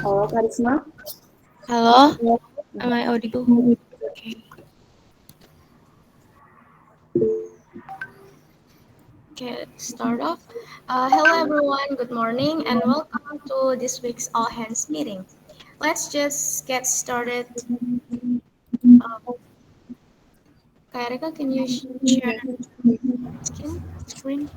Halo, Karisma. Hello, am I audible? Okay. Okay, start off. Hello everyone, good morning and welcome to this week's All Hands meeting. Let's just get started. Uh, Kak Erika, can you share screen?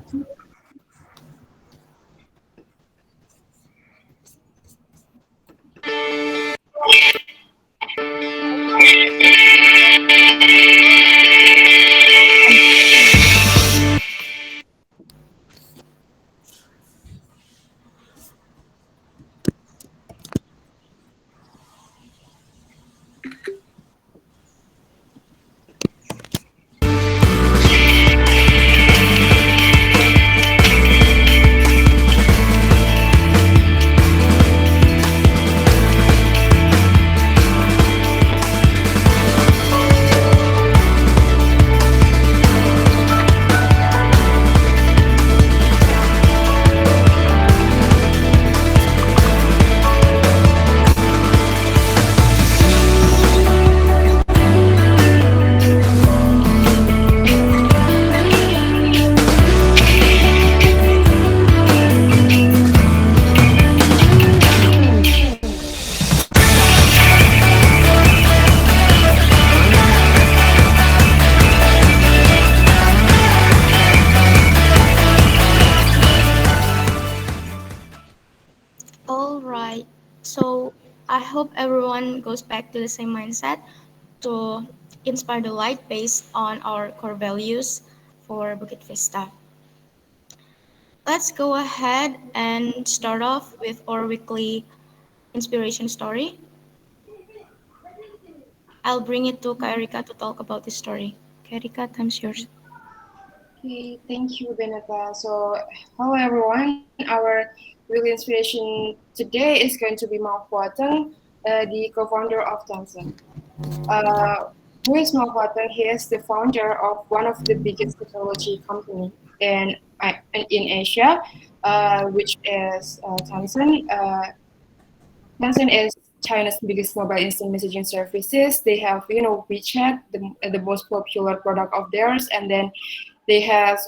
All right. So I hope everyone goes back to the same mindset to inspire the light based on our core values for Bukit Vista. Let's go ahead and start off with our weekly inspiration story. I'll bring it to Kairika to talk about this story. Kairika, time's yours. Okay, thank you, Benata. So, hello everyone. Our real inspiration today is going to be Mark Wateng, the co-founder of Tencent. Who is Mark Wateng? He is the founder of one of the biggest technology company in Asia, which is Tencent. Tencent is China's biggest mobile instant messaging services. They have, WeChat, the most popular product of theirs, and then they have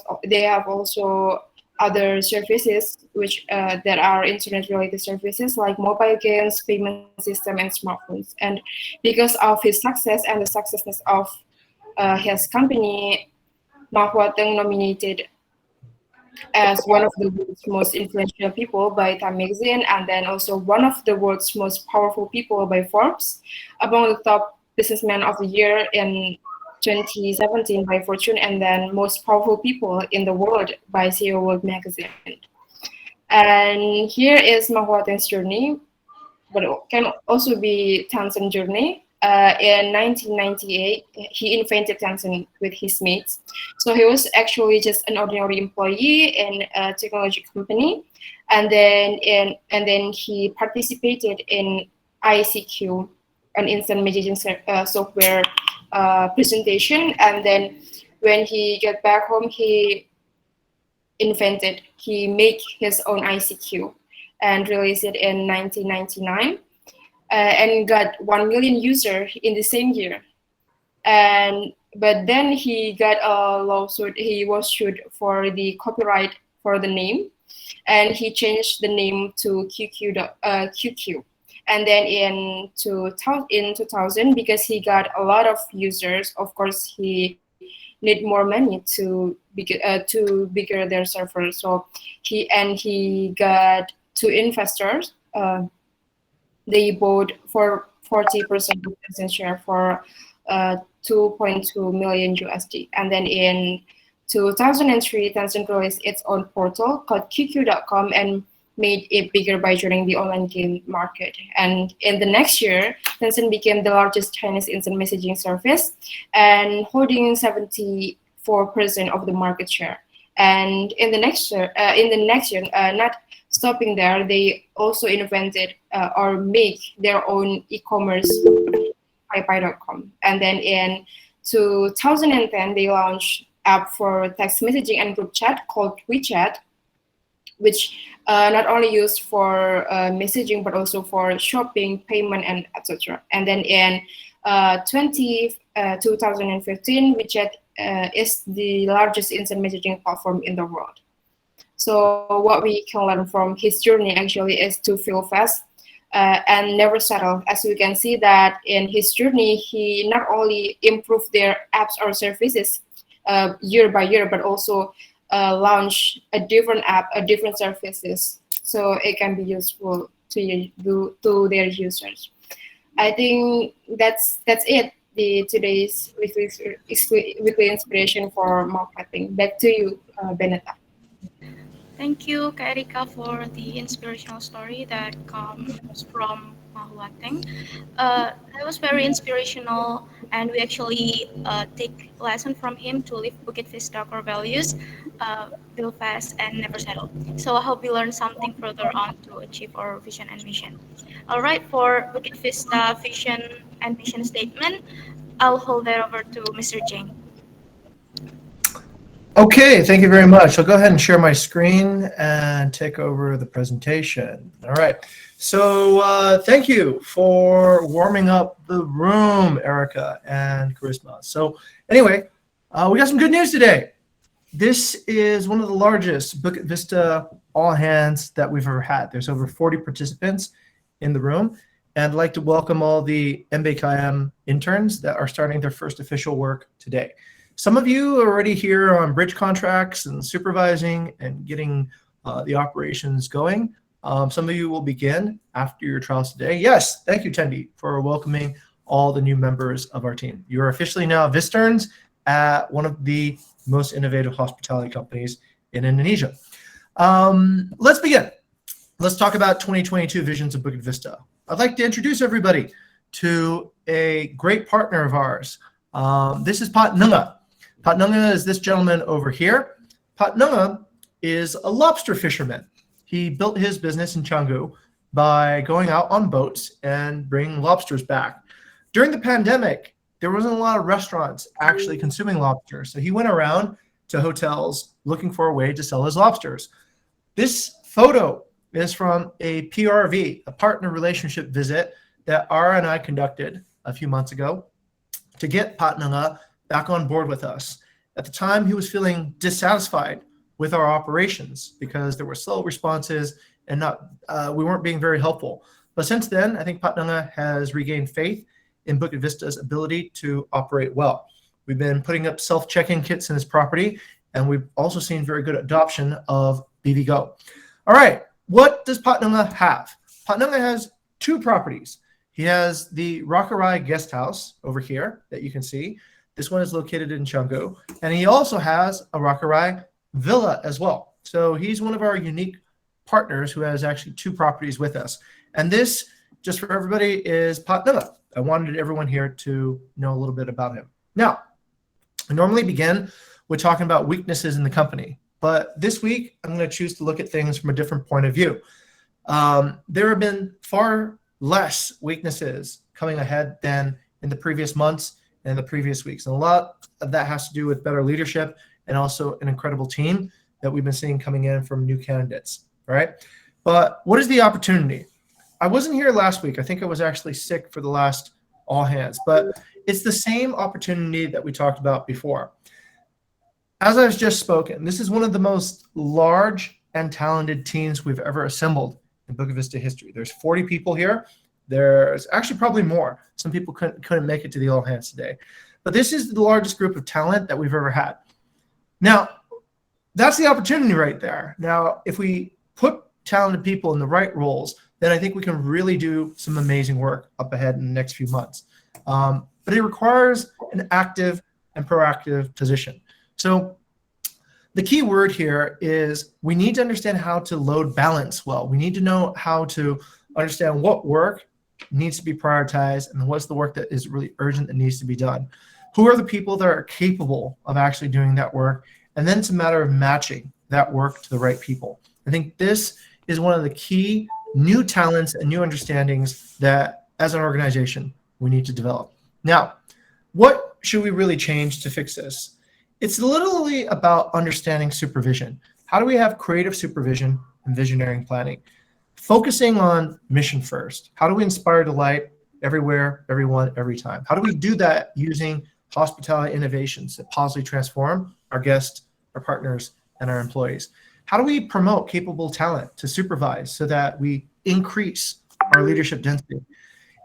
also other services which that are internet related services like mobile games, payment system, and smartphones. And because of his success and the successness of his company, Mark Wateng nominated as one of the world's most influential people by Time Magazine, and then also one of the world's most powerful people by Forbes, among the top businessmen of the year in 2017 by Fortune, and then most powerful people in the world by CEO World Magazine. And here is Mahwaten's journey, but it can also be Tencent journey. In 1998, he invented Tencent with his mates. So he was actually just an ordinary employee in a technology company, and then he participated in ICQ, an instant messaging software presentation. And then when he got back home, he made his own ICQ and released it in 1999 and got 1 million users in the same year. And but then he got a lawsuit. He was sued for the copyright for the name, and he changed the name to QQ. And then in 2000, because he got a lot of users, of course he need more money to bigger their server. So he got two investors. They bought for 40% of the share for 2.2 million USD. And then in 2003, Tencent released its own portal called QQ.com and made it bigger by joining the online game market. And in the next year, Tencent became the largest Chinese instant messaging service and holding 74% of the market share. And in the next year, not stopping there, they also invented or make their own e-commerce, PayPay.com. And then in 2010, they launched app for text messaging and group chat called WeChat, which not only used for messaging but also for shopping, payment, and etc. And then in 2015, WeChat is the largest instant messaging platform in the world. So what we can learn from his journey actually is to feel fast and never settle. As we can see that in his journey, he not only improved their apps or services year by year, but also launch a different app, a different services, so it can be useful to their users. I think that's it. The today's weekly inspiration for marketing. Back to you, Beneta. Thank you, Kak Erika, for the inspirational story that comes from Mahuateng. That was very inspirational, and we actually take lesson from him to live Bukit Vista core values, build fast and never settle. So I hope we learn something further on to achieve our vision and mission. All right, for Bukit Vista vision and mission statement, I'll hold that over to Mr. Jing. Okay, thank you very much. I'll go ahead and share my screen and take over the presentation. All right. So thank you for warming up the room, Erica and Charisma. So anyway, we got some good news today. This is one of the largest Bukit Vista all hands that we've ever had. There's over 40 participants in the room. And I'd like to welcome all the MBKM interns that are starting their first official work today. Some of you are already here on bridge contracts and supervising and getting the operations going. Some of you will begin after your trials today. Yes, thank you, Tendi, for welcoming all the new members of our team. You are officially now Visterns at one of the most innovative hospitality companies in Indonesia. Let's begin. Let's talk about 2022 visions of Bukit Vista. I'd like to introduce everybody to a great partner of ours. This is Pat Nunga. Pat Nunga is this gentleman over here. Pat Nunga is a lobster fisherman. He built his business in Canggu by going out on boats and bringing lobsters back. During the pandemic, there wasn't a lot of restaurants actually consuming lobsters. So he went around to hotels looking for a way to sell his lobsters. This photo is from a PRV, a partner relationship visit that Ara and I conducted a few months ago to get Pat Nunga back on board with us. At the time, he was feeling dissatisfied with our operations because there were slow responses and we weren't being very helpful. But since then, I think Pat Nunga has regained faith in Bukit Vista's ability to operate well. We've been putting up self-check-in kits in his property, and we've also seen very good adoption of BVGo. All right, what does Pat Nunga have? Pat Nunga has two properties. He has the Rakarai guest house over here that you can see. This one is located in Canggu, and he also has a Rakarai villa as well. So he's one of our unique partners who has actually two properties with us. And this, just for everybody, is Pat Nunga. I wanted everyone here to know a little bit about him. Now, I normally begin with talking about weaknesses in the company, but this week I'm going to choose to look at things from a different point of view. There have been far less weaknesses coming ahead than in the previous months and the previous weeks. And a lot of that has to do with better leadership and also an incredible team that we've been seeing coming in from new candidates, right? But what is the opportunity? I wasn't here last week. I think I was actually sick for the last all hands, but it's the same opportunity that we talked about before. As I've just spoken, this is one of the most large and talented teams we've ever assembled in Bukit Vista history. There's 40 people here. There's actually probably more. Some people couldn't make it to the all hands today. But this is the largest group of talent that we've ever had. Now, that's the opportunity right there. Now, if we put talented people in the right roles, then I think we can really do some amazing work up ahead in the next few months. But it requires an active and proactive position. So the key word here is we need to understand how to load balance well. We need to know how to understand what work needs to be prioritized and what's the work that is really urgent that needs to be done. Who are the people that are capable of actually doing that work? And then it's a matter of matching that work to the right people. I think this is one of the key new talents and new understandings that as an organization we need to develop. Now, what should we really change to fix this? It's literally about understanding supervision. How do we have creative supervision and visionary planning. Focusing on mission first. How do we inspire delight everywhere, everyone, every time? How do we do that using hospitality innovations that positively transform our guests, our partners, and our employees? How do we promote capable talent to supervise so that we increase our leadership density?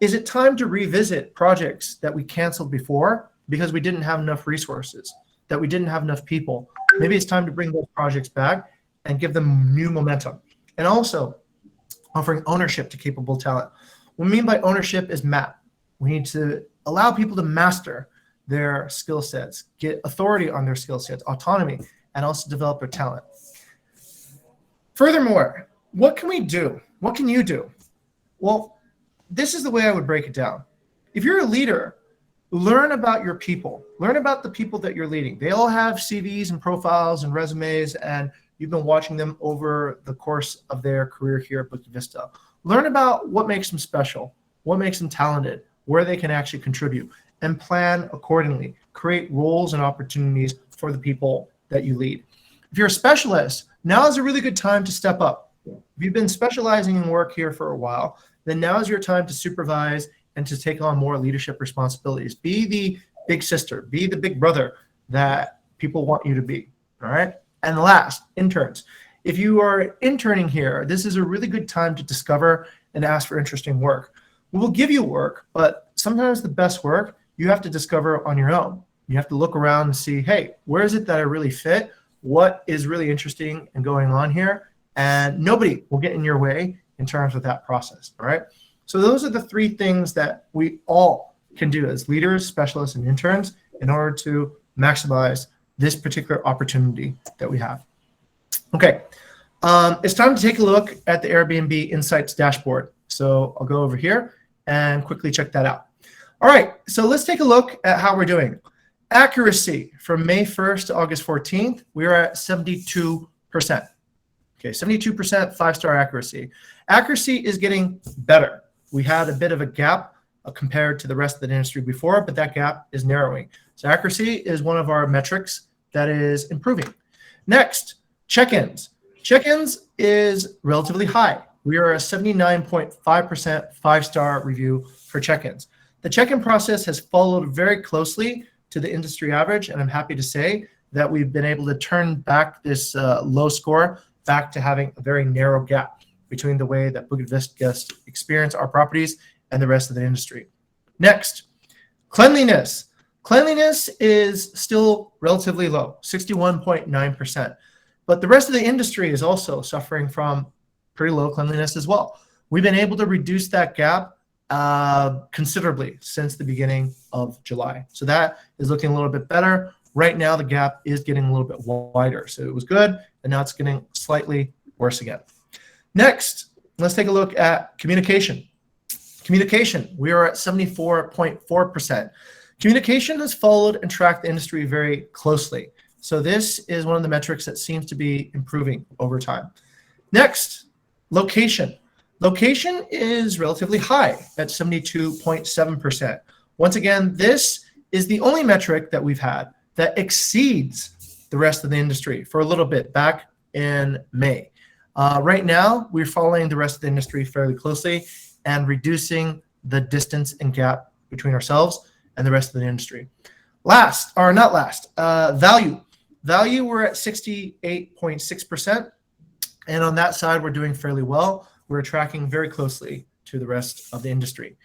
Is it time to revisit projects that we canceled before because we didn't have enough resources, that we didn't have enough people? Maybe it's time to bring those projects back and give them new momentum. And also offering ownership to capable talent. What we mean by ownership is map. We need to allow people to master their skill sets, get authority on their skill sets, autonomy, and also develop their talent. Furthermore, what can we do? What can you do? Well, this is the way I would break it down. If you're a leader, learn about your people. Learn about the people that you're leading. They all have CVs and profiles and resumes, and you've been watching them over the course of their career here at Bukit Vista. Learn about what makes them special, what makes them talented, where they can actually contribute, and plan accordingly. Create roles and opportunities for the people that you lead. If you're a specialist, now is a really good time to step up. If you've been specializing in work here for a while, then now is your time to supervise and to take on more leadership responsibilities. Be the big sister, be the big brother that people want you to be, all right? And last, interns. If you are interning here, this is a really good time to discover and ask for interesting work. We will give you work, but sometimes the best work you have to discover on your own. You have to look around and see, hey, where is it that I really fit? What is really interesting and going on here? And nobody will get in your way in terms of that process, all right? So those are the three things that we all can do as leaders, specialists, and interns in order to maximize this particular opportunity that we have. Okay, it's time to take a look at the Airbnb Insights dashboard. So I'll go over here and quickly check that out. All right, so let's take a look at how we're doing. Accuracy from May 1st to August 14th, we are at 72%. Okay, 72% 5-star accuracy. Accuracy is getting better. We had a bit of a gap compared to the rest of the industry before, but that gap is narrowing. So accuracy is one of our metrics that is improving. Next, check-ins. Check-ins is relatively high. We are a 79.5% 5-star review for check-ins. The check-in process has followed very closely to the industry average, and I'm happy to say that we've been able to turn back this low score back to having a very narrow gap between the way that Bukit Vista guests experience our properties and the rest of the industry. Next, cleanliness. Cleanliness is still relatively low, 61.9%. But the rest of the industry is also suffering from pretty low cleanliness as well. We've been able to reduce that gap considerably since the beginning of July. So that is looking a little bit better. Right now, the gap is getting a little bit wider. So it was good, and now it's getting slightly worse again. Next, let's take a look at communication. Communication, we are at 74.4%. Communication has followed and tracked the industry very closely. So this is one of the metrics that seems to be improving over time. Next, location. Location is relatively high at 72.7%. Once again, this is the only metric that we've had that exceeds the rest of the industry for a little bit back in May. Right now, we're following the rest of the industry fairly closely and reducing the distance and gap between ourselves and the rest of the industry. Last, or not last, value. Value, we're at 68.6%. And on that side, we're doing fairly well. We're tracking very closely to the rest of the industry.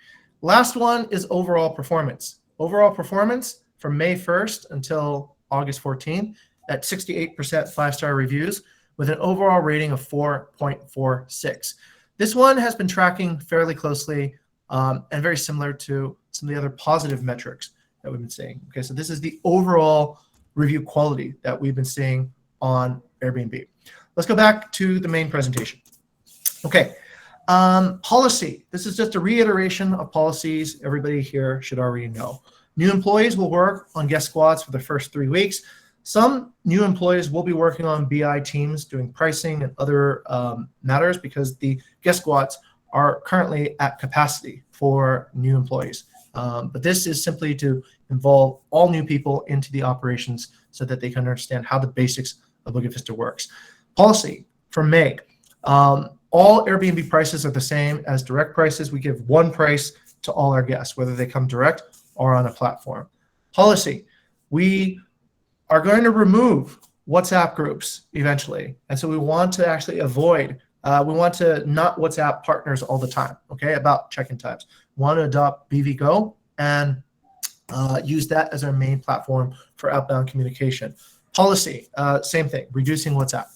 Last one is overall performance. Overall performance from May 1st until August 14th at 68% 5-star reviews with an overall rating of 4.46. This one has been tracking fairly closely and very similar to some of the other positive metrics that we've been seeing. Okay, so this is the overall review quality that we've been seeing on Airbnb. Let's go back to the main presentation. Okay, policy. This is just a reiteration of policies everybody here should already know. New employees will work on guest squads for the first 3 weeks. Some new employees will be working on BI teams doing pricing and other matters because the guest squads are currently at capacity for new employees. But this is simply to involve all new people into the operations so that they can understand how the basics of Bukit Vista works. Policy for May. All Airbnb prices are the same as direct prices. We give one price to all our guests, whether they come direct or on a platform. Policy, we are going to remove WhatsApp groups eventually. And so we want to actually avoid, we want to not WhatsApp partners all the time, okay, about check-in times. We want to adopt BVGo and use that as our main platform for outbound communication. Policy, same thing, reducing WhatsApp.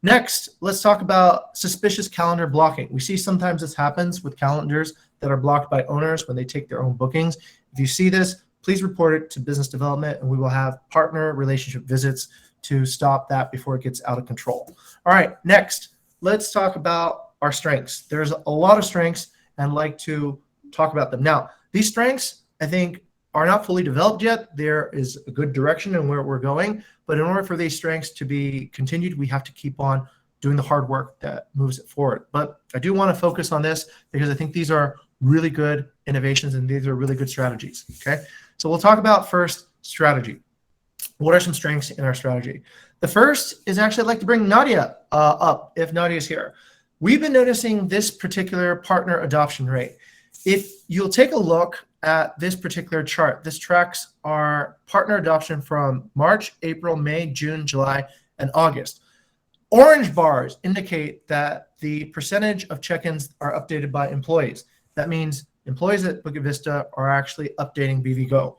Next, let's talk about suspicious calendar blocking. We see sometimes this happens with calendars that are blocked by owners when they take their own bookings. If you see this, please report it to business development, and we will have partner relationship visits to stop that before it gets out of control. All right, next, let's talk about our strengths. There's a lot of strengths, and I'd like to talk about them. Now, these strengths, I think, are not fully developed yet. There is a good direction in where we're going, but in order for these strengths to be continued, we have to keep on doing the hard work that moves it forward. But I do want to focus on this because I think these are really good innovations and these are really good strategies, okay? So we'll talk about first strategy. What are some strengths in our strategy? The first is actually I'd like to bring Nadia up, if Nadia is here. We've been noticing this particular partner adoption rate. If you'll take a look at this particular chart, this tracks our partner adoption from March, April, May, June, July, and August. Orange bars indicate that the percentage of check-ins are updated by employees. That means employees at Bukit Vista are actually updating BVGo.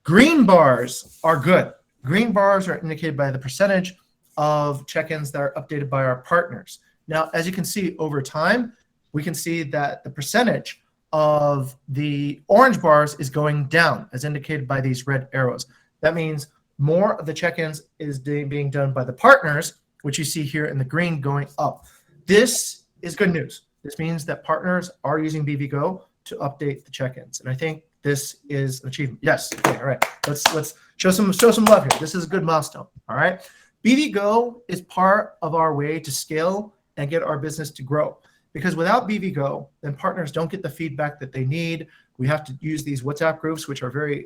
Green bars are good. Green bars are indicated by the percentage of check-ins that are updated by our partners. Now, as you can see over time, we can see that the percentage of the orange bars is going down, as indicated by these red arrows. That means more of the check-ins is being done by the partners, which you see here in the green going up. This is good news. This means that partners are using BVGo to update the check-ins, and I think this is an achievement. Yes. Okay. All right. Let's show some love here. This is a good milestone. All right. BVGo is part of our way to scale and get our business to grow. Because without BVGo, then partners don't get the feedback that they need. We have to use these WhatsApp groups, which are very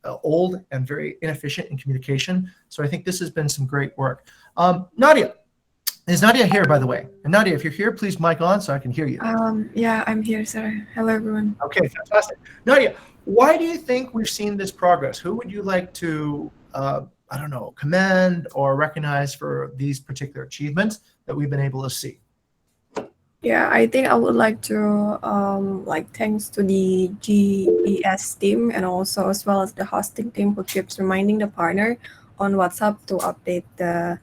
old and very inefficient in communication. So I think this has been some great work. Nadia, is Nadia here, by the way? And Nadia, if you're here, please mic on so I can hear you. Yeah, I'm here, sir. Hello, everyone. Okay, fantastic. Nadia, why do you think we've seen this progress? Who would you like to, I don't know, commend or recognize for these particular achievements that we've been able to see? Yeah, I think I would like to thanks to the GES team and also as well as the hosting team who keeps reminding the partner on WhatsApp to update the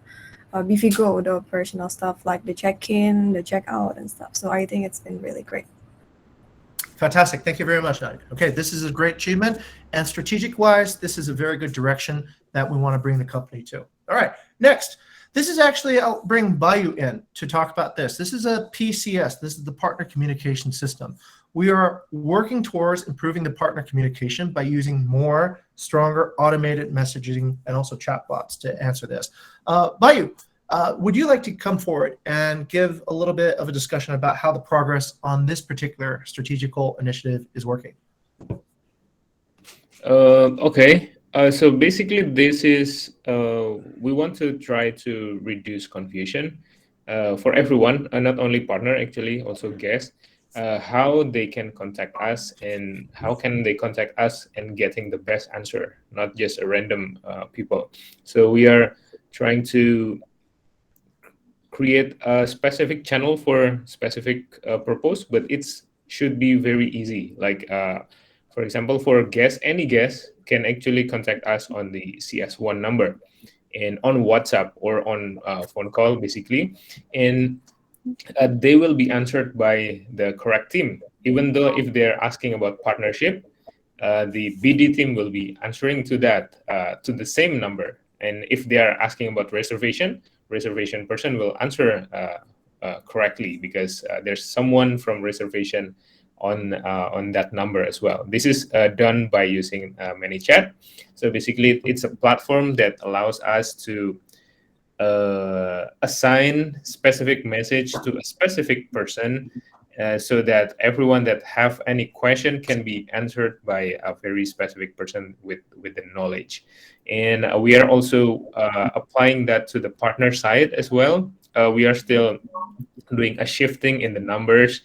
BVGo, the operational stuff like the check-in, the check-out and stuff. So I think it's been really great. Fantastic. Thank you very much, Nadia. Okay, this is a great achievement. And strategic-wise, this is a very good direction that we want to bring the company to. All right, next. This is actually, I'll bring Bayu in to talk about this. This is a PCS. This is the Partner Communication System. We are working towards improving the partner communication by using more, stronger automated messaging and also chatbots to answer this. Bayu, would you like to come forward and give a little bit of a discussion about how the progress on this particular strategical initiative is working? Okay. So basically, this is we want to try to reduce confusion for everyone, not only partner, actually, also guests, how they can contact us and how can they contact us and getting the best answer, not just a random people. So we are trying to create a specific channel for specific purpose, but it should be very easy. Like, for example, for guests, any guest can actually contact us on the CS1 number and on WhatsApp or on phone call, basically. And they will be answered by the correct team. Even though if they're asking about partnership, the BD team will be answering to that, to the same number. And if they are asking about reservation person will answer correctly because there's someone from reservation on that number as well. This is done by using ManyChat. So basically, it's a platform that allows us to assign specific message to a specific person so that everyone that have any question can be answered by a very specific person with the knowledge. And we are also applying that to the partner side as well. We are still doing a shifting in the numbers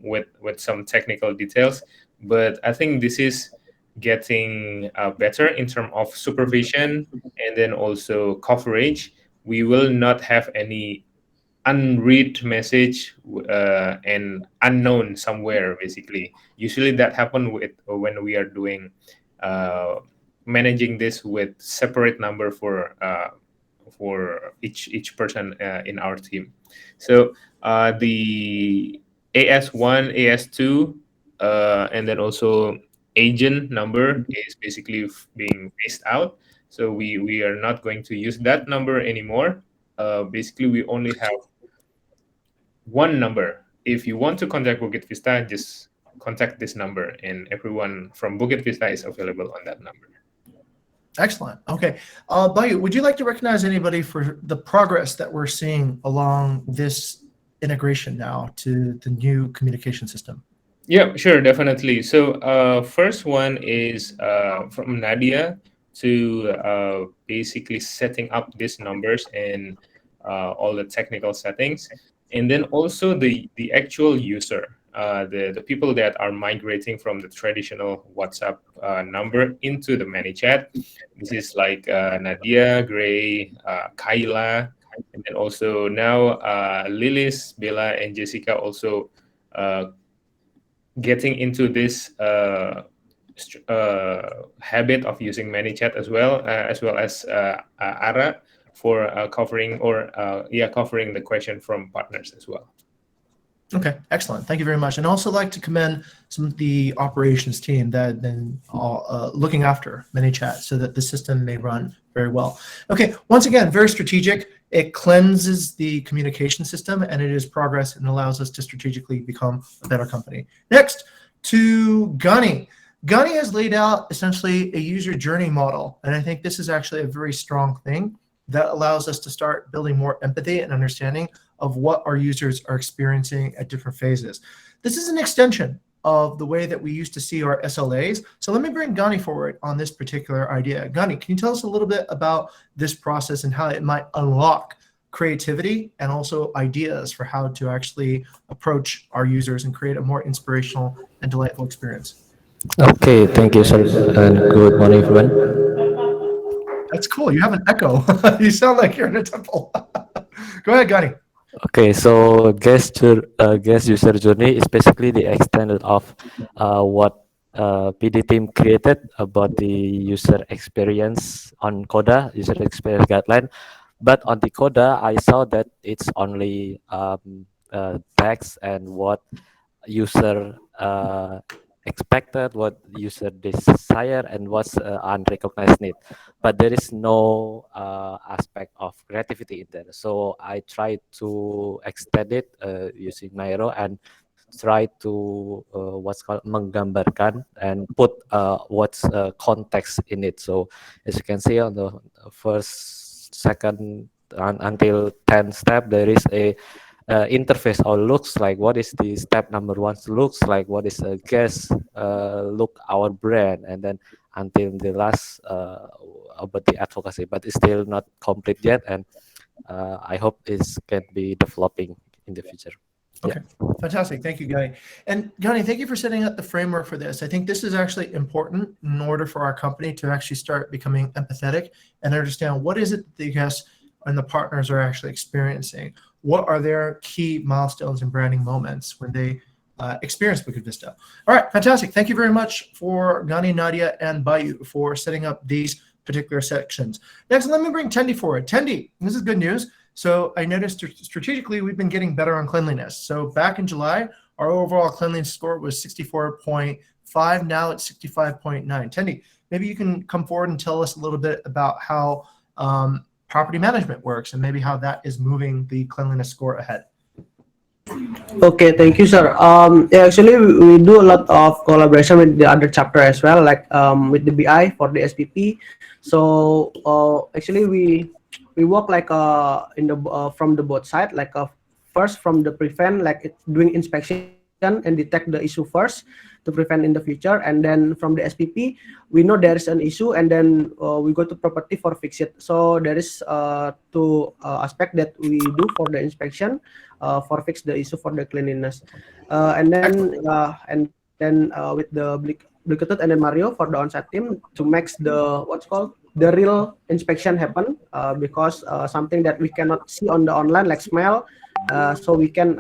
with some technical details. But I think this is getting better in terms of supervision and then also coverage. We will not have any unread message and unknown somewhere. Basically, usually that happen with when we are doing uh, managing this with separate number for each person in our team. So the AS1, AS2, and then also agent number is basically being phased out. So we are not going to use that number anymore. Basically, we only have one number. If you want to contact Bukit Vista, just contact this number, and everyone from Bukit Vista is available on that number. Excellent. Okay. Bayu, would you like to recognize anybody for the progress that we're seeing along this integration now to the new communication system? Yeah, sure, definitely. So, first one is from Nadia to basically setting up these numbers and all the technical settings, and then also the actual user, the people that are migrating from the traditional WhatsApp number into the ManyChat. This is like Nadia, Gray, Kyla, and then also now Lilis, Bella, and Jessica also getting into this habit of using ManyChat as well as Ara for covering or covering the question from partners as well. Okay, excellent. Thank you very much. And also like to commend some of the operations team that have been looking after ManyChat so that the system may run very well. Okay, once again, very strategic. It cleanses the communication system and it is progress and allows us to strategically become a better company. Next, to Gani. Gani has laid out essentially a user journey model. And I think this is actually a very strong thing that allows us to start building more empathy and understanding of what our users are experiencing at different phases. This is an extension of the way that we used to see our SLAs. So let me bring Gani forward on this particular idea. Gani, can you tell us a little bit about this process and how it might unlock creativity and also ideas for how to actually approach our users and create a more inspirational and delightful experience? Okay, thank you, sir, and good morning, everyone. That's cool. You have an echo. You sound like you're in a temple. Go ahead, Gani. Okay, so guest user journey is basically the extended of what PD team created about the user experience on Coda, user experience guideline. But on the Coda, I saw that it's only text and what user expected, what user desire, and what's unrecognized need. But there is no aspect of creativity in there. So I tried to extend it using Nairo and try to what's called menggambarkan and put what's context in it. So as you can see on the first, second, until 10 step, there is a interface or looks like what is the step number one looks like what is a guest look our brand, and then until the last about the advocacy, but it's still not complete yet, and I hope it can be developing in the future. Okay, fantastic. Thank you, Gani. And Gani, thank you for setting up the framework for this. I think this is actually important in order for our company to actually start becoming empathetic and understand what is it that the guests and the partners are actually experiencing. What are their key milestones and branding moments when they experience Bukit Vista? All right, fantastic. Thank you very much for Gani, Nadia, and Bayu for setting up these particular sections. Next, let me bring Tendi forward. Tendi, this is good news. So I noticed strategically we've been getting better on cleanliness. So back in July, our overall cleanliness score was 64.5. Now it's 65.9. Tendi, maybe you can come forward and tell us a little bit about how property management works and maybe how that is moving the cleanliness score ahead. Okay, thank you, sir. Yeah, actually, we do a lot of collaboration with the other chapter as well, like with the BI for the SPP. So actually, we work like in the from the both side, like first from the prevent, like doing inspection and detect the issue first to prevent in the future. And then from the SPP, we know there is an issue, and then we go to property for fix it. So there is two aspect that we do for the inspection for fix the issue for the cleanliness. And then with the Bliketut and then Mario for the on-site team to make the what's called the real inspection happen, because something that we cannot see on the online like smell, so we can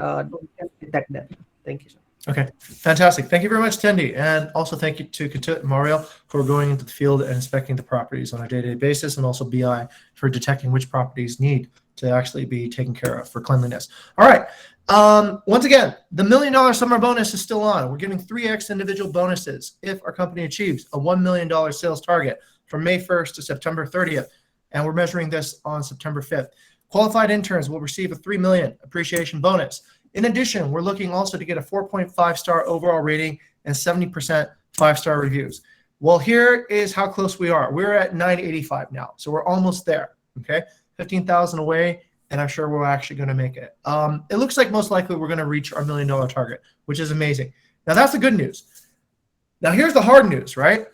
detect that. Thank you, sir. Okay, fantastic. Thank you very much, Tendi. And also thank you to Ketut and Mario for going into the field and inspecting the properties on a day-to-day basis, and also BI for detecting which properties need to actually be taken care of for cleanliness. All right. Once again, the $1 million summer bonus is still on. We're giving 3x individual bonuses if our company achieves a $1 million sales target from May 1st to September 30th. And we're measuring this on September 5th. Qualified interns will receive a $3 million appreciation bonus. In addition, we're looking also to get a 4.5-star overall rating and 70% 5-star reviews. Well, here is how close we are. We're at 985 now, so we're almost there. Okay, 15,000 away, and I'm sure we're actually going to make it. It looks like most likely we're going to reach our $1 million target, which is amazing. Now that's the good news. Now here's the hard news, right?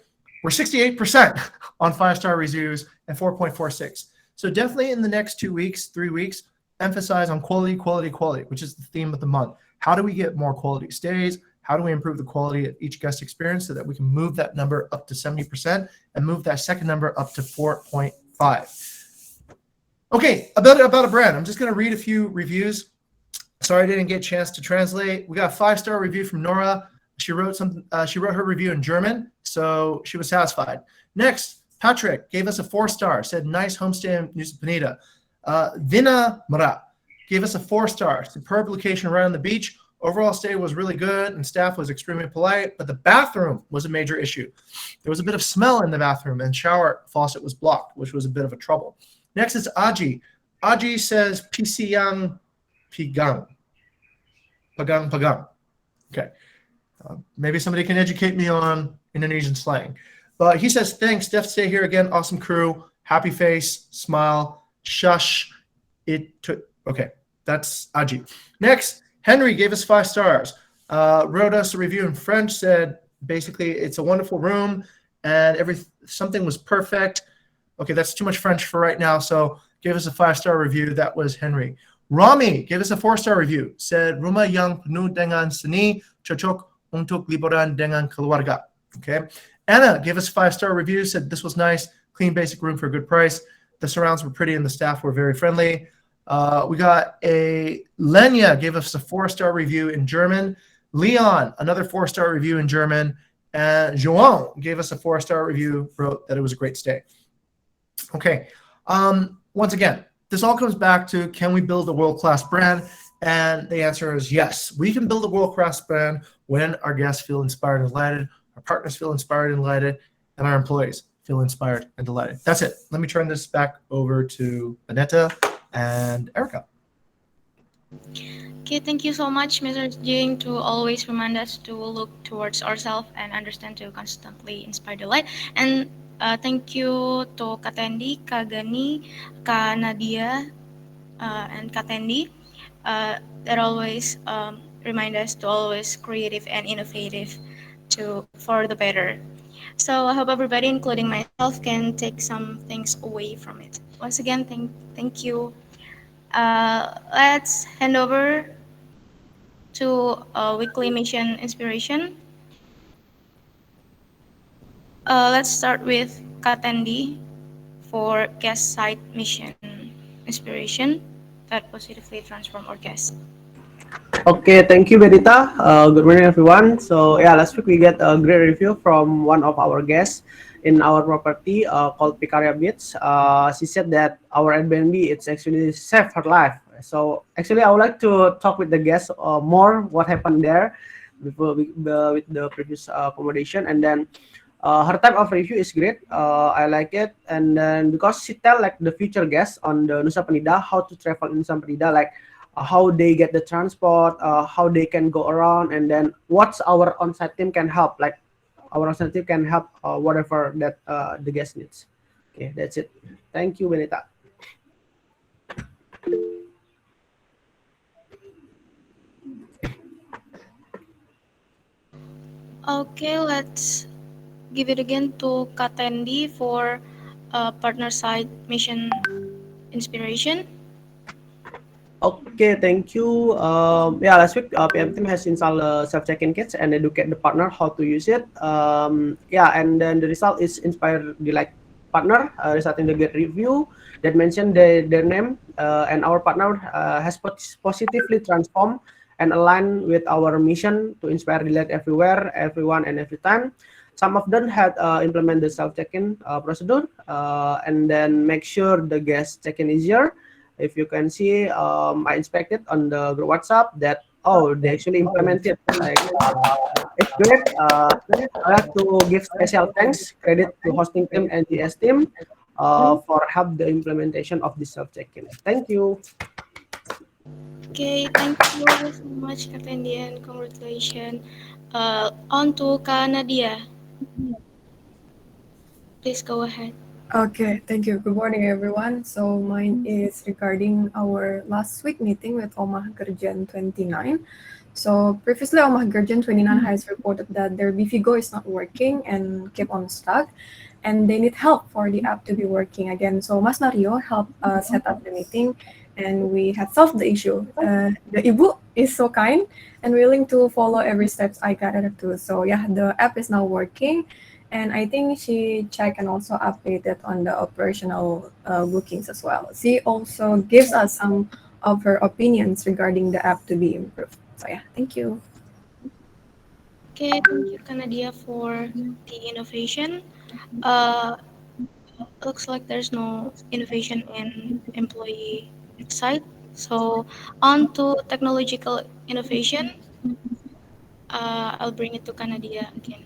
We're 68% on 5-star reviews and 4.46. So definitely in the next 2 weeks, 3 weeks, emphasize on quality, quality, quality, which is the theme of the month. How do we get more quality stays? How do we improve the quality of each guest experience so that we can move that number up to 70% and move that second number up to 4.5? Okay, about a brand. I'm just going to read a few reviews. Sorry I didn't get a chance to translate. We got a 5-star review from Nora. She wrote her review in German, so she was satisfied. Next, Patrick gave us a 4-star, said nice homestay in Nusa Penida. Vina Mara gave us a 4-star, superb location right on the beach. Overall stay was really good and staff was extremely polite, but the bathroom was a major issue. There was a bit of smell in the bathroom and shower faucet was blocked, which was a bit of a trouble. Next is Aji. Aji says Pisiyang Pigang. Pagang. Okay. Maybe somebody can educate me on Indonesian slang. But he says, thanks, Def, stay here again. Awesome crew. Happy face, smile. Shush. Okay, that's Aji. Next, Henry gave us 5 stars. Wrote us a review in French, said basically it's a wonderful room and something was perfect. Okay, that's too much French for right now, so gave us a 5-star review. That was Henry. Rami gave us a 4-star review, said rumah yang penuh dengan seni cocok untuk liburan dengan keluarga. Okay. Anna gave us a 5-star review, said this was nice, clean, basic room for a good price. The surrounds were pretty and the staff were very friendly. We got Lenya gave us a 4-star review in German. Leon, another 4-star review in German. And Joan gave us a 4-star review, wrote that it was a great stay. Okay. Once again, this all comes back to, can we build a world-class brand? And the answer is yes. We can build a world-class brand when our guests feel inspired and delighted, our partners feel inspired and delighted, and our employees feel inspired and delighted. That's it. Let me turn this back over to Aneta and Erica. Okay, thank you so much, Mr. Jing, to always remind us to look towards ourselves and understand to constantly inspire the light. And thank you to Kak Tendi, Kak Gani, Kak Nadia, and Kak Tendi that always remind us to always creative and innovative for the better. So I hope everybody, including myself, can take some things away from it. Once again, thank you. Let's hand over to weekly mission inspiration. Let's start with Katendi for guest side mission inspiration that positively transform our guests. Okay, thank you, Benita. Good morning, everyone. So yeah, last week we get a great review from one of our guests in our property called Picaria Beach. She said that our Airbnb it's actually saved her life. So actually, I would like to talk with the guests more what happened there with the previous accommodation, and then her type of review is great. I like it, and then because she tell like the future guests on the Nusa Penida how to travel in Nusa Penida, like how they get the transport, how they can go around, and then what's our on-site team can help. Like our on-site team can help whatever that the guest needs. Okay, that's it. Thank you, Benita. Okay, let's give it again to Katendi for partner side mission inspiration. Okay, thank you. Yeah, last week PM team has installed self check-in kits and educate the partner how to use it. Yeah, and then the result is inspire the like partner, resulting in the great review that mentioned their name, and our partner has positively transformed and aligned with our mission to inspire delight everywhere, everyone, and every time. Some of them had implement the self check-in procedure, and then make sure the guest check-in easier. If you can see, I inspected on the group WhatsApp that they actually implemented like it's great. I have to give special thanks credit to hosting team and GS team for help the implementation of this self check-in. Thank you. Okay, thank you so much, Katendi, and congratulations. On to Kanadia. Please go ahead. Okay, thank you. Good morning, everyone. So mine is regarding our last week meeting with Omah Gerjan 29. So previously, Omah Gerjan 29 has reported that their Bifigo is not working and keep on stuck, and they need help for the app to be working again. So Mas Mario helped set up the meeting, and we had solved the issue. The Ibu is so kind and willing to follow every steps I guided her to. So yeah, the app is now working, and I think she checked and also updated on the operational bookings as well. She also gives us some of her opinions regarding the app to be improved. So yeah, thank you. Okay, thank you, Kanadia, for the innovation. Uh, looks like there's no innovation in employee side. So on to technological innovation. I'll bring it to Kanadia again.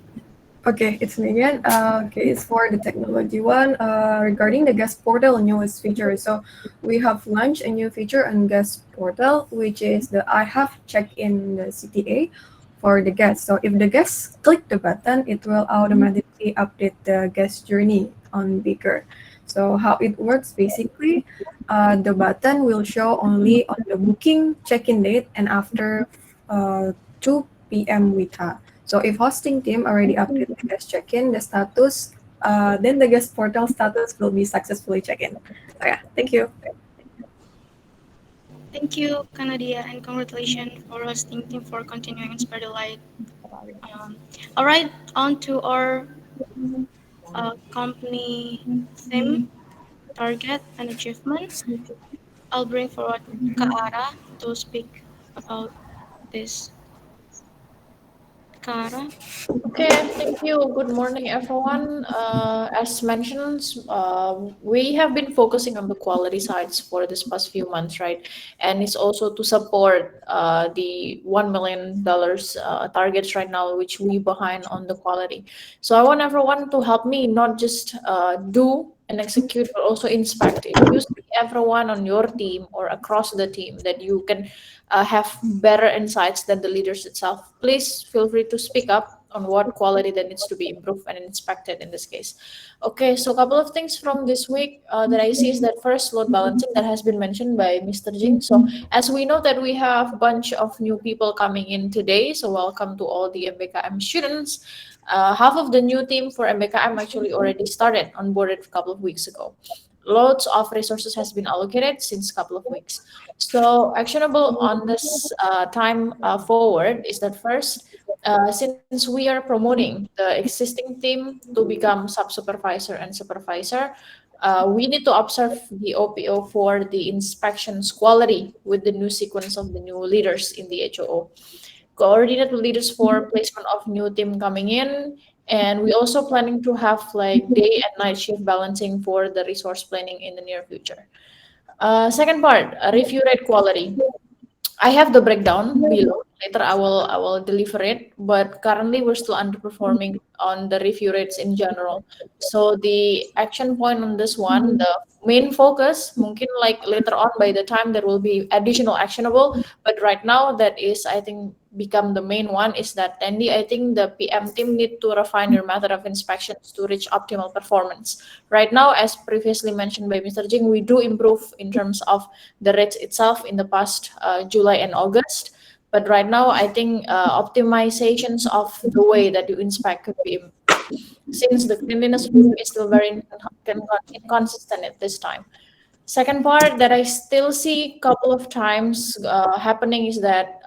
Okay, it's me again. Okay, it's for the technology one. Regarding the guest portal and newest feature. So we have launched a new feature on guest portal, which is the I have check in the CTA for the guest. So if the guests click the button, it will automatically update the guest journey on Beaker. So how it works basically, the button will show only on the booking check-in date and after 2 p.m. WITA. So if hosting team already updated the guest check-in, the status, then the guest portal status will be successfully check-in. So yeah, thank you. Thank you, Kanadia, and congratulations for hosting team for continuing Inspire the Light. All right, on to our company theme, target, and achievement. I'll bring forward Kaara to speak about this. Kaara. Okay, thank you. Good morning, everyone. As mentioned, we have been focusing on the quality sides for this past few months, right? And it's also to support the $1 million targets right now, which we behind on the quality. So I want everyone to help me not just do and execute, but also inspect. If you see everyone on your team or across the team that you can have better insights than the leaders itself, please feel free to speak up on what quality that needs to be improved and inspected in this case. Okay, so a couple of things from this week that I see is that first, load balancing that has been mentioned by Mr. Jing. So as we know that we have a bunch of new people coming in today, so welcome to all the MBKM students. Half of the new team for MBKM actually already started onboarded a couple of weeks ago. Loads of resources has been allocated since a couple of weeks. So actionable on this time forward is that first, since we are promoting the existing team to become sub-supervisor and supervisor, we need to observe the OPO for the inspections quality with the new sequence of the new leaders in the HOO. Coordinate with leaders for placement of new team coming in, and we also planning to have like day and night shift balancing for the resource planning in the near future. Second part, review rate quality. I have the breakdown below. Later, I will deliver it. But currently, we're still underperforming on the review rates in general. So the action point on this one, the main focus, mungkin like later on by the time there will be additional actionable. But right now, that is I think become the main one is that Andy, I think the PM team need to refine their method of inspections to reach optimal performance. Right now, as previously mentioned by Mr. Jing, we do improve in terms of the rates itself in the past July and August. But right now, I think optimizations of the way that you inspect could be improved, since the cleanliness review is still very inconsistent at this time. Second part that I still see couple of times happening is that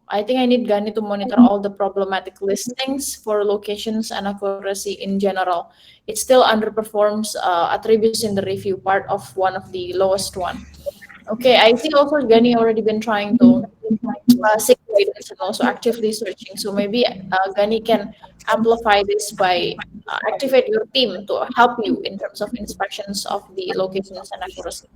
I think I need Gani to monitor all the problematic listings for locations and accuracy in general. It still underperforms attributes in the review part of one of the lowest one. Okay, I see also Gani already been trying to seek guidance and also actively searching. So maybe Gani can amplify this by activate your team to help you in terms of inspections of the locations and accuracy.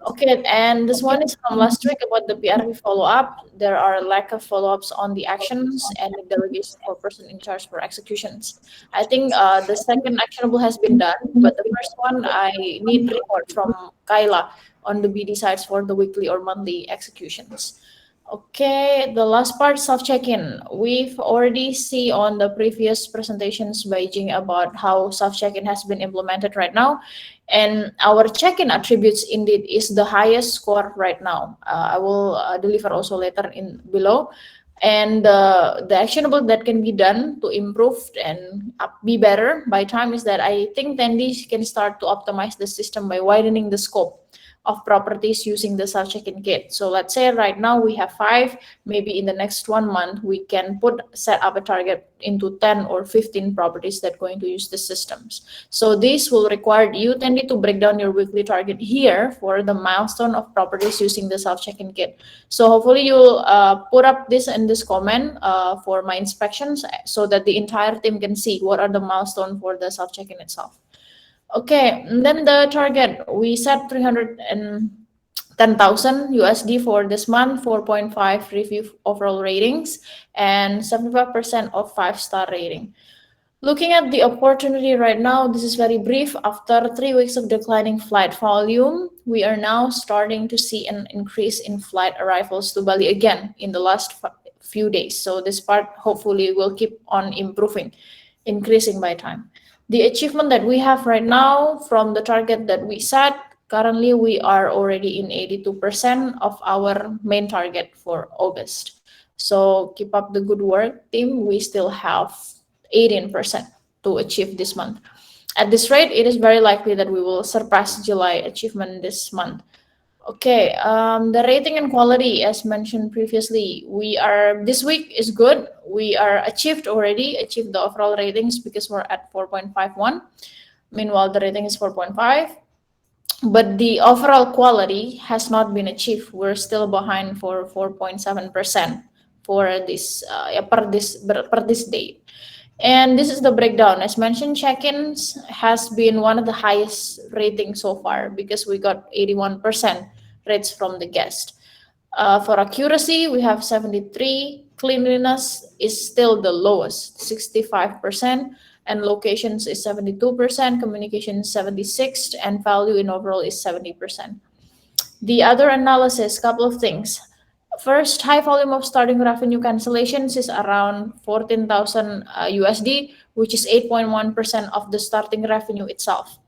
Okay, and this one is from last week about the PRV follow-up. There are lack of follow-ups on the actions and the delegation for person in charge for executions. I think the second actionable has been done, but the first one I need report from Kaila on the BD sites for the weekly or monthly executions. Okay, the last part, self-check-in. We've already see on the previous presentations by Jing about how self-check-in has been implemented right now. And our check-in attributes indeed is the highest score right now. I will deliver also later in below. And the actionable that can be done to improve and be better by time is that I think Tandy can start to optimize the system by widening the scope of properties using the self check-in kit. So let's say right now we have 5, maybe in the next 1 month we can set up a target into 10 or 15 properties that going to use the systems. So this will require you tend to break down your weekly target here for the milestone of properties using the self check-in kit. So hopefully you'll put up this in this comment for my inspections so that the entire team can see what are the milestone for the self check-in itself. Okay, and then the target we set 310,000 USD for this month, 4.5 review overall ratings, and 75% of 5-star rating. Looking at the opportunity right now, this is very brief. After 3 weeks of declining flight volume, we are now starting to see an increase in flight arrivals to Bali again in the last few days. So this part hopefully will keep on improving, increasing by time. The achievement that we have right now from the target that we set, currently we are already in 82% of our main target for August. So keep up the good work, team. We still have 18% to achieve this month. At this rate, it is very likely that we will surpass July achievement this month. Okay, the rating and quality, as mentioned previously, this week is good. We are achieved the overall ratings because we're at 4.51. Meanwhile, the rating is 4.5. But the overall quality has not been achieved. We're still behind for 4.7% for this per this date. And this is the breakdown. As mentioned, check-ins has been one of the highest ratings so far because we got 81% rates from the guest. For accuracy, we have 73. Cleanliness is still the lowest, 65%. And locations is 72%. Communication 76%. And value in overall is 70%. The other analysis, couple of things. First, high volume of starting revenue cancellations is around 14,000 USD, which is 8.1% of the starting revenue itself.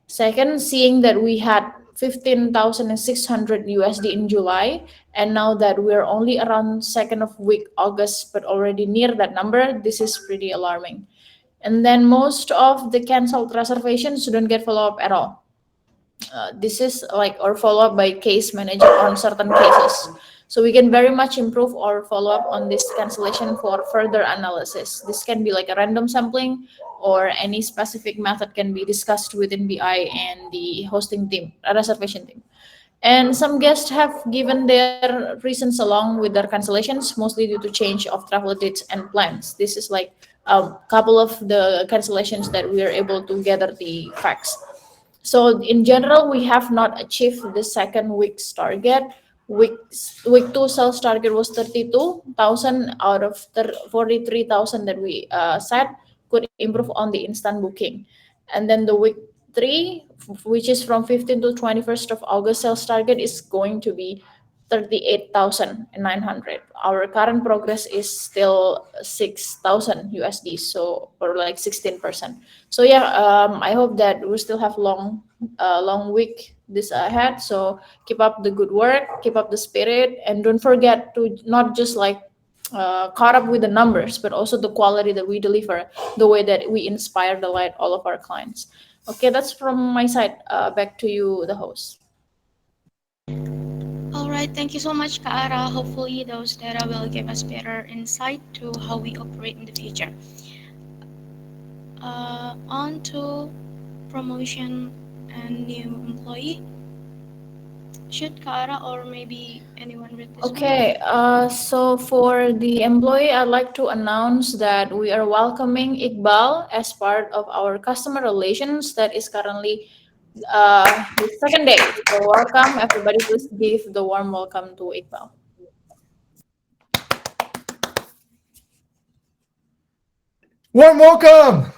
Second, seeing that we had 15,600 USD in July, and now that we're only around second of week August, but already near that number, this is pretty alarming. And then most of the canceled reservations don't get follow-up at all. This is or follow-up by case manager on certain cases. So we can very much improve or follow up on this cancellation for further analysis. This can be like a random sampling or any specific method can be discussed within BI and the hosting team, reservation team. And some guests have given their reasons along with their cancellations, mostly due to change of travel dates and plans. This is like a couple of the cancellations that we are able to gather the facts. So in general, we have not achieved the second week's target. Week 2 sales target was 32,000 out of 43,000 that we set could improve on the instant booking. And then the week 3, which is from 15th to 21st of August sales target is going to be 38,900. Our current progress is still 6,000 USD, so or like 16%. So yeah, I hope that we still have long week this ahead. So keep up the good work, keep up the spirit, and don't forget to not just like caught up with the numbers, but also the quality that we deliver, the way that we inspire, delight all of our clients. Okay, that's from my side. Back to you, the host. All right, thank you so much, Kaara. Hopefully, those data will give us better insight to how we operate in the future. On to promotion and new employee. Should Kaara or maybe anyone read this one? Okay, so for the employee, I'd like to announce that we are welcoming Iqbal as part of our customer relations that is currently his second day. So welcome, everybody. Please give the warm welcome to Iqbal. Warm welcome.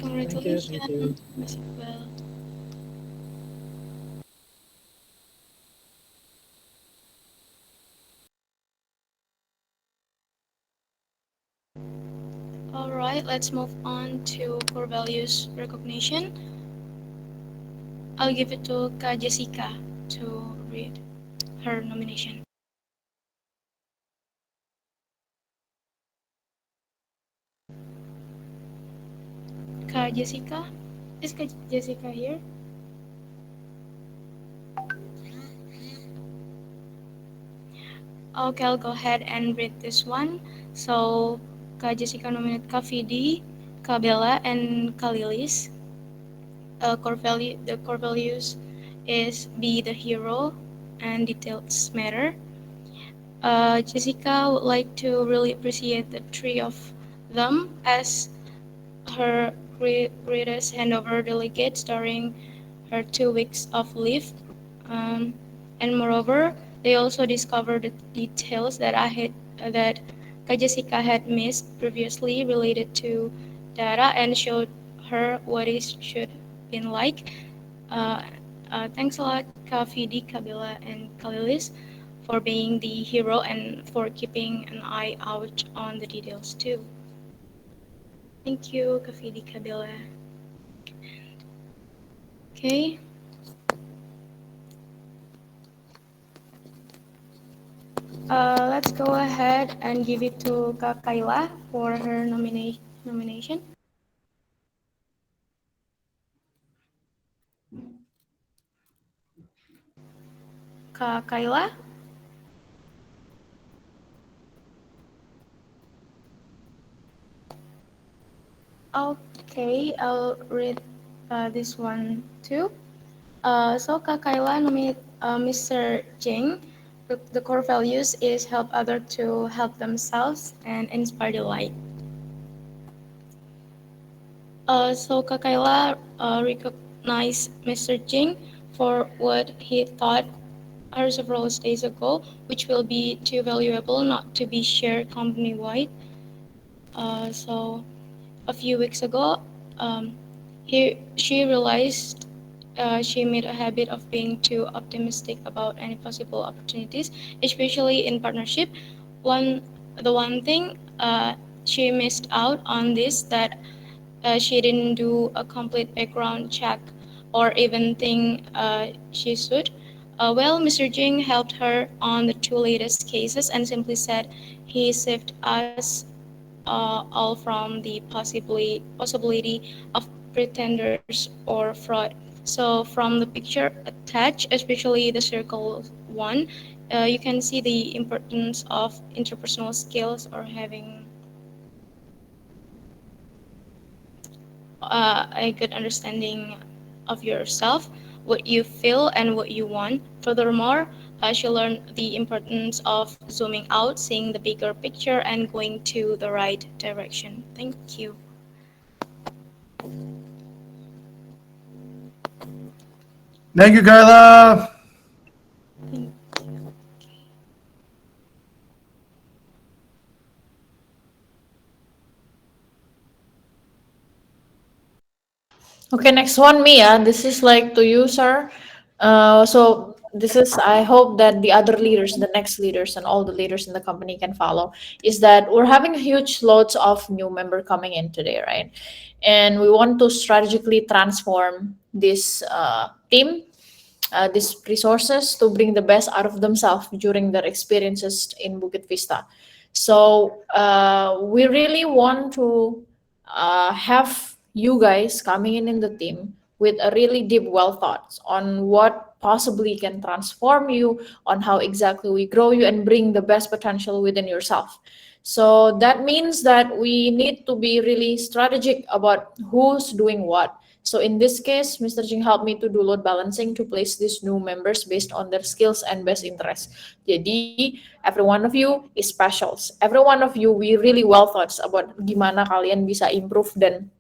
Congratulations, Miss Iqbal. All right, let's move on to core values recognition. I'll give it to Kak Jessica to read her nomination. Kak Jessica? Is Kak Jessica here? Okay, I'll go ahead and read this one. So, Kak Jessica nominated Kak Vidi, Kak Bella, and Kak Lilis. The core values is be the hero and details matter. Jessica would like to really appreciate the three of them as her greatest handover delegate during her 2 weeks of leave. Um, and moreover, they also discovered the details that that Kak Jessica had missed previously related to data and showed her what it should been like. Uh, Thanks a lot, Kak Fidi, Kabila, and Kalilis for being the hero and for keeping an eye out on the details too. Thank you, Kak Fidi, Kabila. Okay. Let's go ahead and give it to Kak Kaila for her nomination. Kak Kaila? Okay, I'll read this one too. So Kak Kaila nominate Mr. Jing. The core values is help others to help themselves and inspire the light. So Kak Kaila recognized Mr. Jing for what he thought several days ago, which will be too valuable not to be shared company-wide. So a few weeks ago, she realized she made a habit of being too optimistic about any possible opportunities, especially in partnership. The one thing she missed out on this that she didn't do a complete background check or even think she should. Well, Mr. Jing helped her on the two latest cases and simply said he saved us all from the possibility of pretenders or fraud. So from the picture attached, especially the circle one, you can see the importance of interpersonal skills or having a good understanding of yourself, what you feel, and what you want. Furthermore, she learned the importance of zooming out, seeing the bigger picture, and going to the right direction. Thank you. Thank you, Carla. Thank Okay, next one, Mia. This is like to you, sir. So this is, I hope that the other leaders, the next leaders, and all the leaders in the company can follow. Is that we're having huge loads of new member coming in today, right? And we want to strategically transform this team these resources to bring the best out of themselves during their experiences in Bukit Vista. So we really want to have you guys coming in the team with a really deep well thoughts on what possibly can transform you, on how exactly we grow you and bring the best potential within yourself. So that means that we need to be really strategic about who's doing what. So in this case, Mr. Jing helped me to do load balancing to place these new members based on their skills and best interests. Jadi every one of you is specials. Every one of you we really well thoughts about gimana kalian bisa improve dan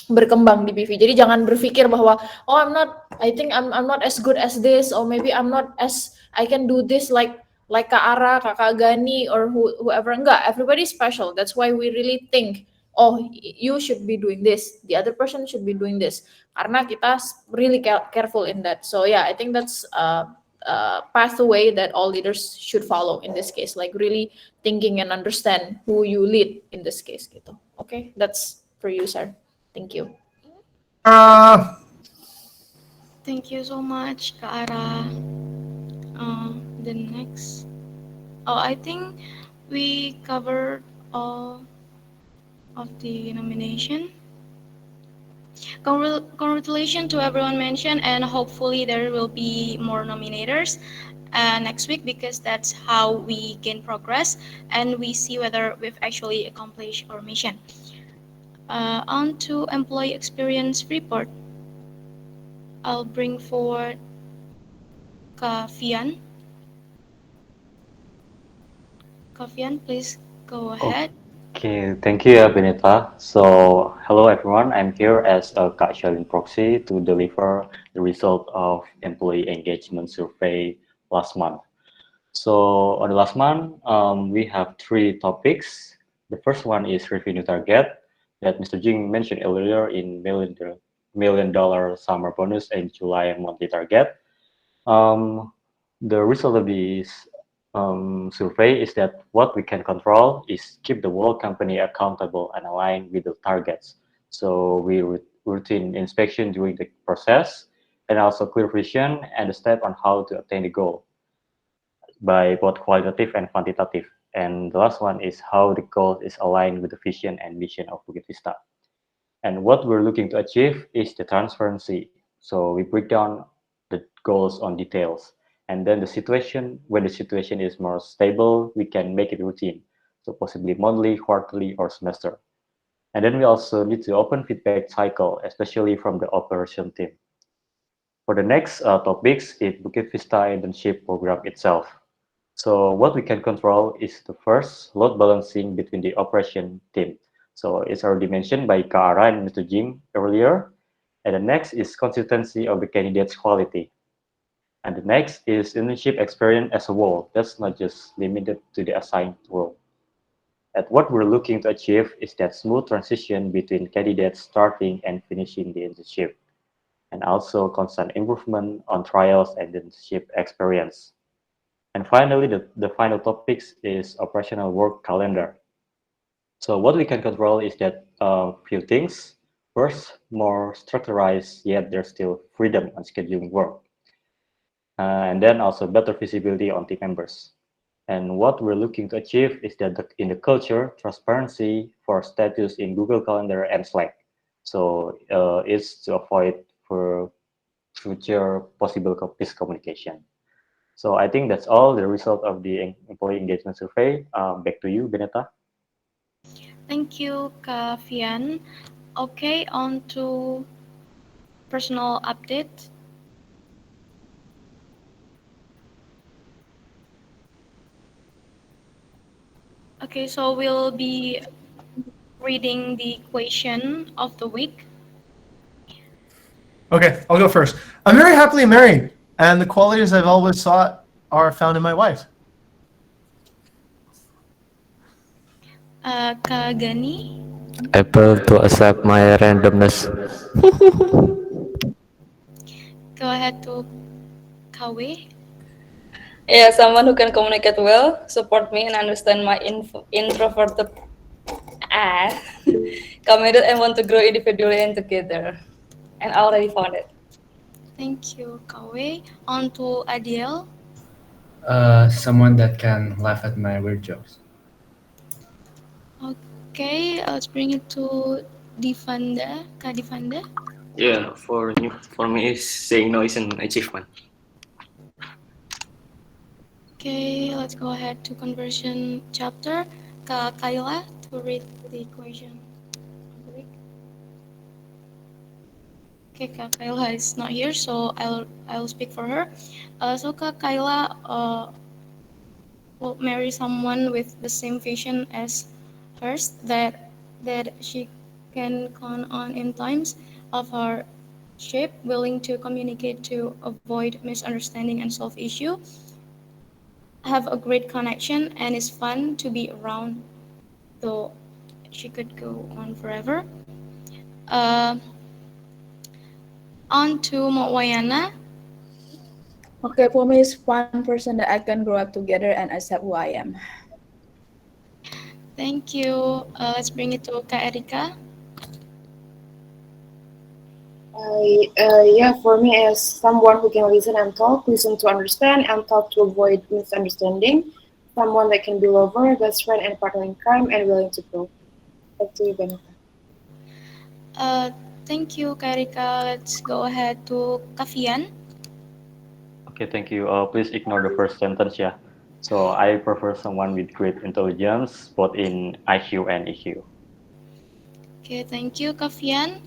berkembang di PV. Jadi jangan berpikir bahwa oh I think I'm not as good as this, or maybe I'm not as I can do this like Kak Ara, Kakak Gani, or whoever. Enggak, everybody is special. That's why we really think oh you should be doing this, the other person should be doing this, karena kita really careful in that. So yeah, I think that's pathway that all leaders should follow in this case, like really thinking and understand who you lead in this case gitu. Okay, that's for you, sir. Thank you. Thank you so much, Kak Ara. The next. Oh, I think we covered all of the nomination. Congratulations to everyone mentioned, and hopefully there will be more nominators next week, because that's how we gain progress and we see whether we've actually accomplished our mission. On to employee experience report. I'll bring forward Kavian. Kavian, please go ahead. Okay, thank you, Benita. So, hello everyone. I'm here as a casual proxy to deliver the result of employee engagement survey last month. So, on the last month, we have 3 topics. The first one is revenue target that Mr. Jing mentioned earlier in million dollar summer bonus and July monthly target. The result of this survey is that what we can control is keep the whole company accountable and aligned with the targets. So we routine inspection during the process, and also clear vision and the step on how to attain the goal by both qualitative and quantitative. And the last one is how the goal is aligned with the vision and mission of Bukit Vista. And what we're looking to achieve is the transparency. So we break down the goals on details. And then when the situation is more stable, we can make it routine. So possibly monthly, quarterly, or semester. And then we also need to open feedback cycle, especially from the operation team. For the next topics is Bukit Vista internship program itself. So what we can control is the first load balancing between the operation team. So it's already mentioned by Kara and Mr. Jim earlier. And the next is consistency of the candidate's quality. And the next is internship experience as a whole. That's not just limited to the assigned role. And what we're looking to achieve is that smooth transition between candidates starting and finishing the internship. And also constant improvement on trials and internship experience. And finally, the final topics is operational work calendar. So what we can control is that few things. First, more structurized, yet there's still freedom on scheduling work. And then also better visibility on team members. And what we're looking to achieve is that in the culture, transparency for status in Google Calendar and Slack. So it's to avoid for future possible miscommunication. So I think that's all the result of the employee engagement survey. Back to you, Beneta. Thank you, Kavian. Okay, on to personal update. Okay, so we'll be reading the question of the week. Okay, I'll go first. I'm very happily married, and the qualities I've always sought are found in my wife. Kak Gani. Able to accept my randomness. Go ahead to Kawe. Yeah, someone who can communicate well, support me, and understand my introverted committed and want to grow individually and together. And I already found it. Thank you, Kawe. On to Adiel. Someone that can laugh at my weird jokes. Okay, let's bring it to Divanda. Kak Divanda. Yeah, for me, saying no is an achievement. Okay, let's go ahead to conversion chapter. Kak Kayla to read the equation. Okay, Kak Kayla is not here, so I'll speak for her. So Kak Kayla will marry someone with the same vision as hers, that she can count on in times of hardship, willing to communicate to avoid misunderstanding and solve issue, have a great connection, and is fun to be around, though she could go on forever. Uh, on to Mawayana. Okay, for me, is one person that I can grow up together and accept who I am. Thank you. Let's bring it to Kak Erika. Yeah, for me, as someone who can listen to understand, and talk to avoid misunderstanding, someone that can be lover, best friend, and partner in crime, and willing to grow. Back to you, Benita. Uh, Thank you, Kak Erika. Let's go ahead to Kavian. Okay, thank you. Please ignore the first sentence, yeah. So I prefer someone with great intelligence, both in IQ and EQ. Okay, thank you, Kavian.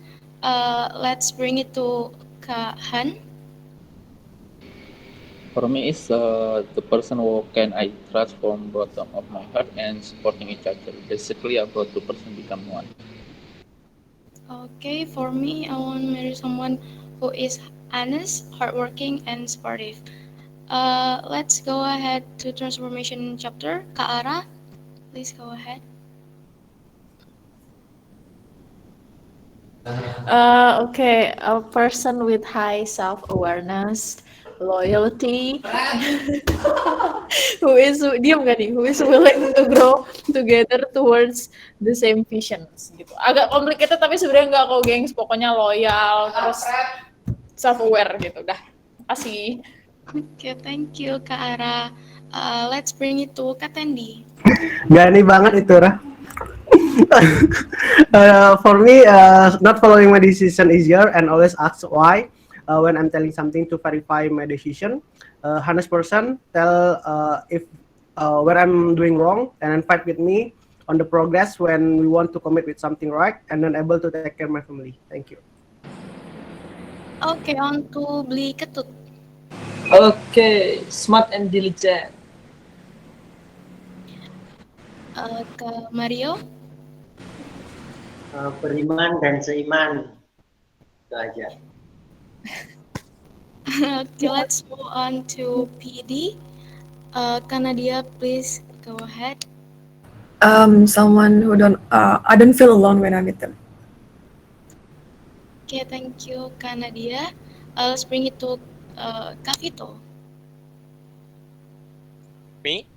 Let's bring it to Kak Han. For me, is the person who can I trust from bottom of my heart and supporting each other. Basically, about two person become one. Okay, for me, I want to marry someone who is honest, hardworking, and supportive. Let's go ahead to transformation chapter. Kak Ara, please go ahead. Okay, a person with high self-awareness, loyalty, diam gak nih? Who is willing to grow together towards the same visions gitu. Agak complicated tapi sebenarnya nggak kok, gengs. Pokoknya loyal, terus self-aware gitu. Dah, kasih. Okay, thank you, Kak Ara. Let's bring it to Kak Tendi. Gani banget itu, Ra. For me, not following my decision easier and always ask why when I'm telling something to verify my decision. 100% tell if where I'm doing wrong and then fight with me on the progress when we want to commit with something right and then able to take care of my family. Thank you. Okay, on to Beli Ketut. Okay, smart and diligent. Kak Mario. Beriman dan seiman. Itu aja. Okay, let's move on to PD. Kanadia, please go ahead. Someone who I don't feel alone when I'm with them. Okay, thank you, Kanadia. Let's bring it to Kavito. Me?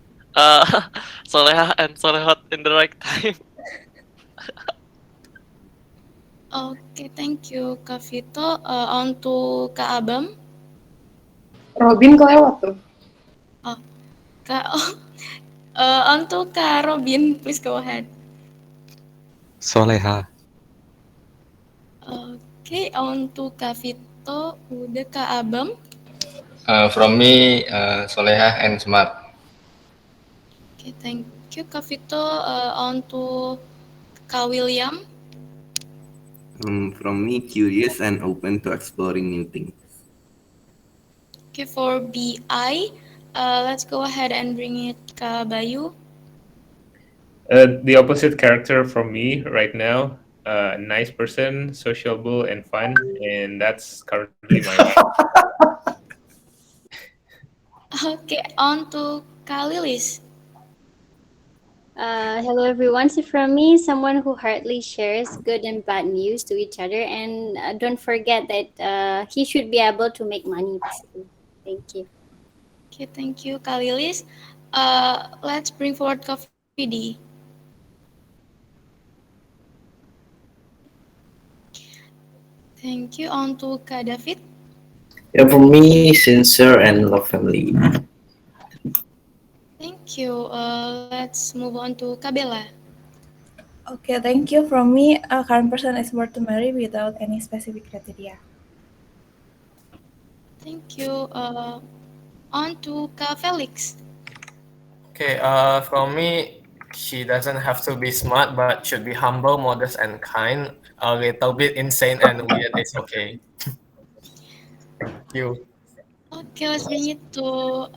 Soleha and Solehot in the right time. Okay, thank you, Kavito. On to Kak Abam. Robin kelewat tuh. Oh, Kak. On to Kak Robin, please go ahead. Soleha. Okay, on to Kavito. Udah Kak Abam. From me, Soleha and smart. Okay, thank you, Kavito. On to Kak William. From me, curious and open to exploring new things. Okay, for BI, let's go ahead and bring it Kak Bayu. The opposite character from me right now. Nice person, sociable, and fun, and that's currently my wife. Okay, on to Kak Lilis. Hello everyone. So from me, someone who hardly shares good and bad news to each other, and don't forget that he should be able to make money. Basically, thank you. Okay, thank you, Kak Lilis. Let's bring forward Kak Vidi. Thank you. On to Kak David. Yeah, for me, sincere and love family. Thank you. Let's move on to Kabela. Okay, thank you. From me, a current person is worth to marry without any specific criteria. Thank you. On to Kak Felix. Okay, from me, she doesn't have to be smart, but should be humble, modest, and kind. A little bit insane and weird is okay. Thank you. Okay, let's bring it to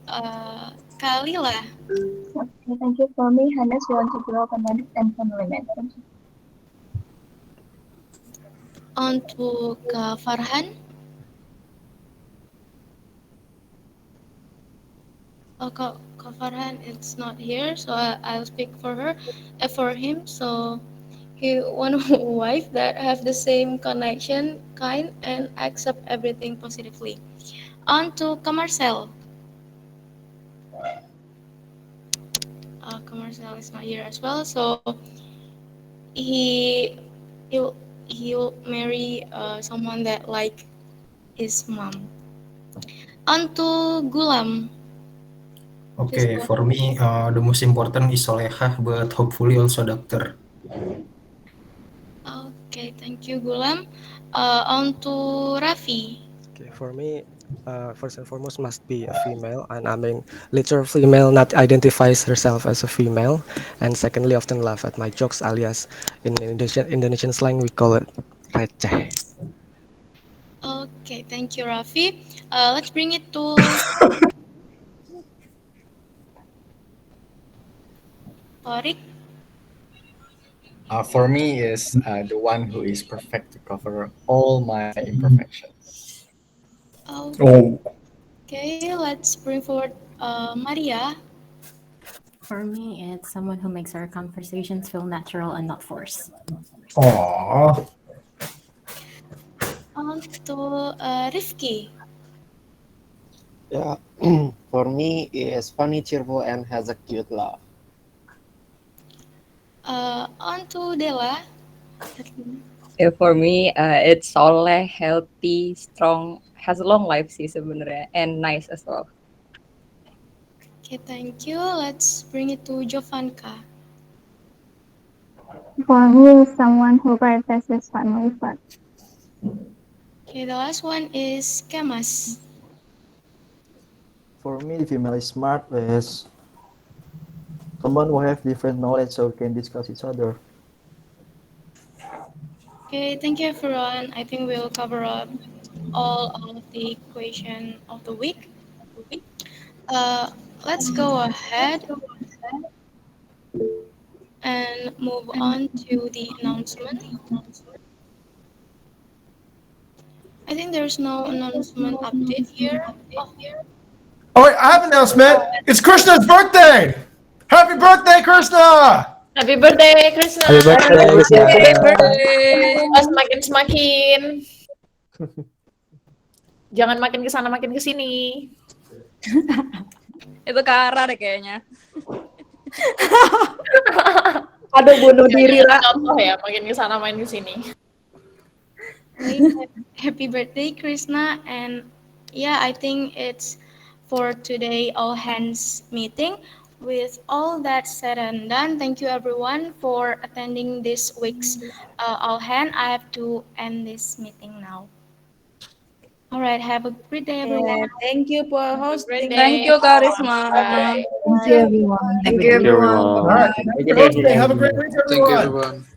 Kalila. Okay, thank you. For me, Hannes want to grow romantic and family man. Thank you. On to Kak Farhan. Kak Farhan is not here, so I'll speak for her, for him. So he want a wife that have the same connection, kind, and accept everything positively. On to Kamarcel. Kamarcel is not here as well, so he he'll he'll marry someone that like his mom. On to Gulam. Okay, for me, the most important is solehah, but hopefully also doctor. Okay, thank you, Gulam. On to Raffi. Okay, for me, first and foremost must be a female, and I mean literal female, not identifies herself as a female. And secondly, often laugh at my jokes, alias in Indonesian slang we call it receh. Okay, thank you, Raffi. Let's bring it to Torik. For me is the one who is perfect to cover all my imperfections. Oh. Okay, let's bring forward Maria. For me, it's someone who makes our conversations feel natural and not forced. Aww. On to Rifki. Yeah, for me, is funny, cheerful, and has a cute laugh. On to Dela. Yeah, for me, it's soleh, healthy, strong, has a long life sih sebenarnya, and nice as well. Okay, thank you. Let's bring it to Jovanka. For me, someone who prioritizes family first. Okay, the last one is Kemas. For me, the female is smart is someone who have different knowledge so we can discuss each other. Okay, thank you everyone. I think we'll cover up all of the question of the week. Let's go ahead and move on to the announcement. I think there's no announcement update here. Oh wait, I have an announcement. It's Krishna's birthday. Happy birthday, Krishna! Happy birthday, Krishna. Happy birthday, Krishna. Happy birthday. Semakin. Jangan makin ke sana makin ke sini. Itu Kara deh kayaknya. Aduh, bunuh diri lah. Contoh ya, makin ke sana makin ke sini. Happy birthday, Krishna. And yeah, I think it's for today all hands meeting. With all that said and done, thank you everyone for attending this week's all hand. I have to end this meeting now. All right, have a great day, everyone. Thank you for hosting. Thank you, Karisma. Bye. Thank you, everyone. Thank you, everyone. All right, thank you for hosting. Have a great week, everyone. Thank you, everyone.